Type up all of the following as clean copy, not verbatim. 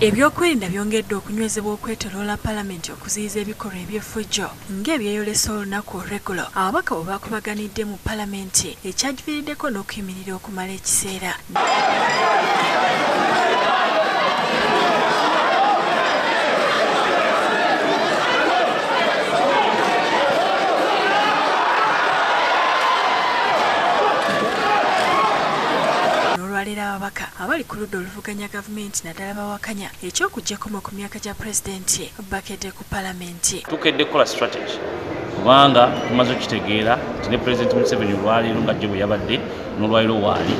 Ebyokwerinda byongedde okunywezebwa okwetoloola Paalamenti okuziyiza ebikolwa eby'effujjo ng'ebyeyolesa olunaku olw'eggulo ababaka bwe bakubaganidde mu Paalamenti ekyagiviiriddeko n'okuyimirira okumala ekiseera. Ababaka abali ku ludda oluvuganya gavumenti naddala bawakanya eky'okuggyako ku myaka gya pulezidenti bakedde ku Paalamenti. Tukedde kukola strategy kubanga tumaze okitegeera nti ne Pulezidenti Museveni olwaleero nga jje bwe yabadde n'olwaleero waali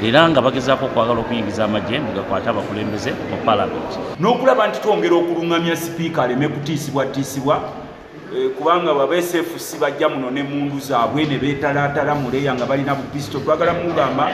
era nga bagezaako okwagala okuyingiza amagye mu gakwate abakulembeze mu Paalamenti. N'okulaba nti twongera okulungamya sipiika aleme kutiisibwa kubanga babeesefusi bajja muno n'emmundu zaabwe ne beetalaatala muleeya nga balina bupisito. Twagala mugamba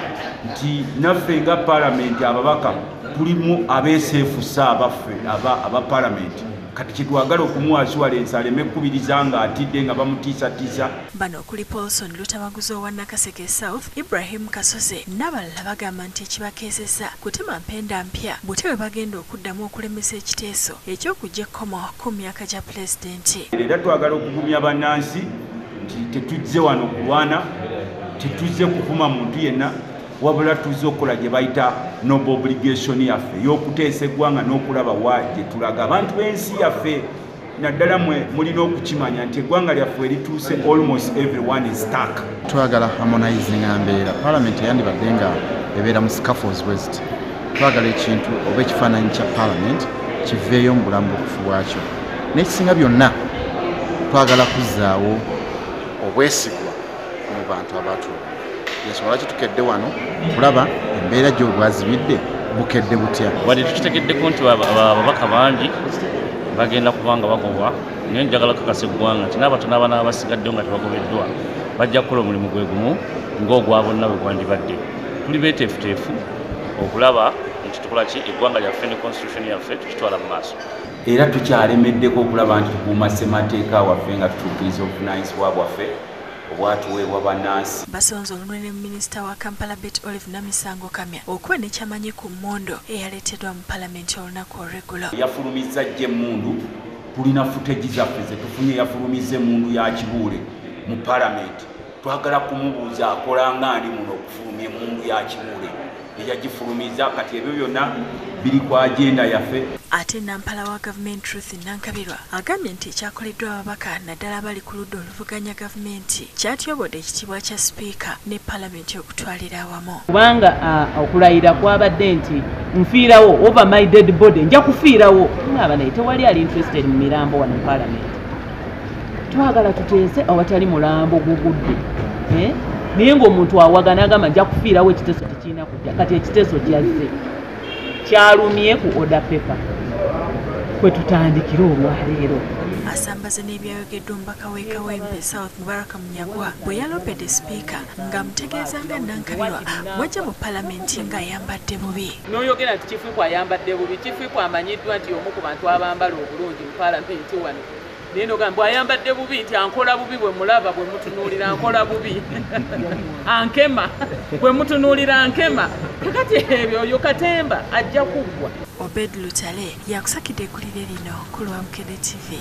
nti naffe nga Paalamenti ababaka tulimu abeesefusi abaffe aba Paalamenti kati kitwagala okumuwa assurance aleme kubiriza nga atidde nga bamutiisatiisa. Bano okuli Paulson Lutamaguzo owa Nakaseke South, Ibrahim Kasoze n'abalala bagamba nti ekibakeeseza kutema mpenda mpya butebe bagenda okuddamu okulemesa ekiteeso eky'okujja ekkomo ku myaka gya pulezidenti. Era twagala okugumya bannansi nti tetujje wano kulwana, tetujje kuvuma muntu yenna, wabula tuzze okukola gye bayita noble obligation yaffe y'okuteesa eggwanga n'okulaba wa gye tulaga. Abantu b'ensi yaffe naddala mulina okukimanya nti eggwanga lyaffe erituuse almost everyone is stuck. Twagala harmonizing mbeera Paalamenti yandibadde nga ebeera mu scaffolds west. Twagala ekintu oba ekifaananyi kya Paalamenti kiveeyo mu bulamu bw'okufu bwakyo. N'ekisinga byonna twagala kuzzaawo obwesigwa mu bantu abatuuba. Yasobola kitukedde wano kulaba embeera gy'obwazibidde bukedde butya. Wadde tukitegeddeko nti ababaka bangi bagenda kubanga bagobwa naye njagala kakasa eggwanga nti n'abatono abana abasigaddeyo nga tebagobeddwa bajja kukola omulimu gwe gumu ng'ogwa bonna bwe gwandibadde. Tuli beeteefuteefu okulaba nti tukola ki eggwanga lyaffe ne constitution yaffe tukitwala mu maaso. Era tukyalemeddeko okulaba nti tukuuma ssemateeka waffe nga tutuukiriza obuvunaanyizibwa bwaffe obwatuweebwa bannansi. Basonze olunene Minisita wa Kampala Bet Olive Namisango Kamya okuba n'ekyamanyi ku mmondo eyaleeteddwa mu Paalamenti olunaku olw'eggulo. Yafulumizza jje emmundu, tulina footage zaffe ze tufunye yafulumizza emmundu ya Kibuule mu Paalamenti. Twagala kumubuuza akola ng'ani muno okufulumya emmundu ya Kibuule eyagifulumiza. Kati ebyo byonna biri ku agenda yaffe. Ate Nampala wa gavumenti Ruth Nankabirwa agambye nti ekyakoleddwa ababaka naddala abali ku ludda oluvuganya gavumenti kyatyobodde ekitiibwa kya sipiika ne Paalamenti okutwalira awamu. Kubanga okulayira kwabadde nti nfiirawo over my dead body nja kufiirawo ng'aba naye tewali ali interested mu mirambo wano Paalamenti. Twagala tuteese awatali mulambo gugudde naye ng'omuntu awagana agamba nja kufiirawo ekiteeso tekirina kujja. Kati ekiteeso kyazze kyalumye ku order paper kwe tutandikira olwaleero. Asambaza n'ebyayogeddwa omubaka w'e Kawempe South Mubaraka Munyagwa bwe yaloopedde sipiika ng'amutegeeza nga Nankabirwa wajja mu Paalamenti ng'ayambadde bubi. N'oyogera nti Kifuiku ayambadde bubi. Kifuiku amanyiddwa nti omu ku bantu abambala obulungi mu Paalamenti wano. Naye n'ogamba ayambadde bubi nti ankola bubi bwe mulaba bwe mutunuulira ankola bubi ankema bwe mutunuulira ankema. Kakati ebyo oyo Katemba ajja kuggwa. Obed Lutale yakusakidde eggulire lino ku Lwamukede TV.